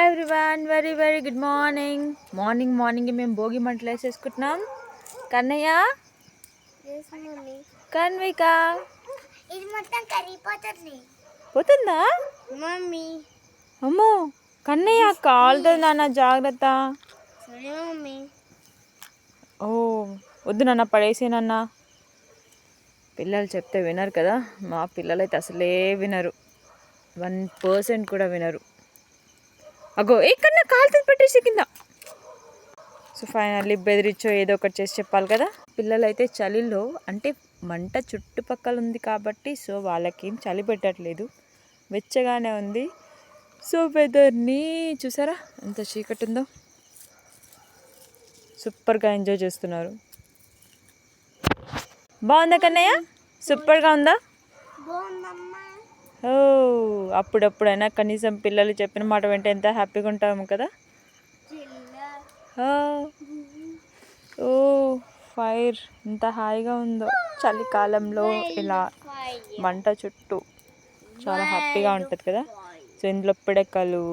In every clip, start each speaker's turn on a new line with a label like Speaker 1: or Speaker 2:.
Speaker 1: Everyone, very very good morning. Morning మేము భోగి మంటలు వేసేసుకుంటున్నాం. కన్నయ్య, కన్విక
Speaker 2: ఇది మొత్తం కరిగిపోతుంది.
Speaker 1: పోతుందా
Speaker 2: మమ్మీ?
Speaker 1: అమ్మో కన్నయ్య కాలుతుంది నాన్న, జాగ్రత్త.
Speaker 2: సరే మమ్మీ.
Speaker 1: ఓ వద్దు నాన్న, పడేసేనన్న. పిల్లలు చెప్తే వినరు కదా, మా పిల్లలు అయితే అసలే వినరు, 1% కూడా వినరు. అగో కన్నా కాలుతుంది, పెట్టేసి కింద. సో ఫైనల్లీ బెదిరించో ఏదో ఒకటి చేసి చెప్పాలి కదా. పిల్లలు అయితే చలిలో, అంటే మంట చుట్టుపక్కల ఉంది కాబట్టి సో వాళ్ళకేం చలి పెట్టట్లేదు, వెచ్చగానే ఉంది. సో వెదర్ని చూసారా ఎంత చీకటి ఉందో, సూపర్గా ఎంజాయ్ చేస్తున్నారు. బాగుందా కన్నయ్య? సూపర్గా ఉందా? ఓ అప్పుడప్పుడైనా కనీసం పిల్లలు చెప్పిన మాట వెంటే ఎంత హ్యాపీగా ఉంటాము కదా. ఓ ఫైర్ ఎంత హాయిగా ఉందో చలికాలంలో, ఇలా మంట చుట్టూ చాలా హ్యాపీగా ఉంటుంది కదా. సో ఇందులో పిడకలు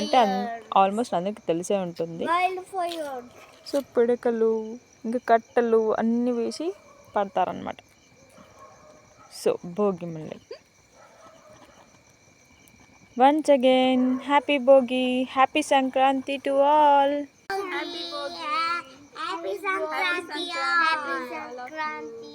Speaker 1: అంటే ఆల్మోస్ట్ అందరికి తెలిసే ఉంటుంది. సో పిడకలు ఇంకా కట్టెలు అన్నీ వేసి పడతారనమాట. సో భోగి మళ్ళీ once again happy Bhogi, happy Sankranti to all.
Speaker 2: Happy Sankrantī! Happy Sankrantī!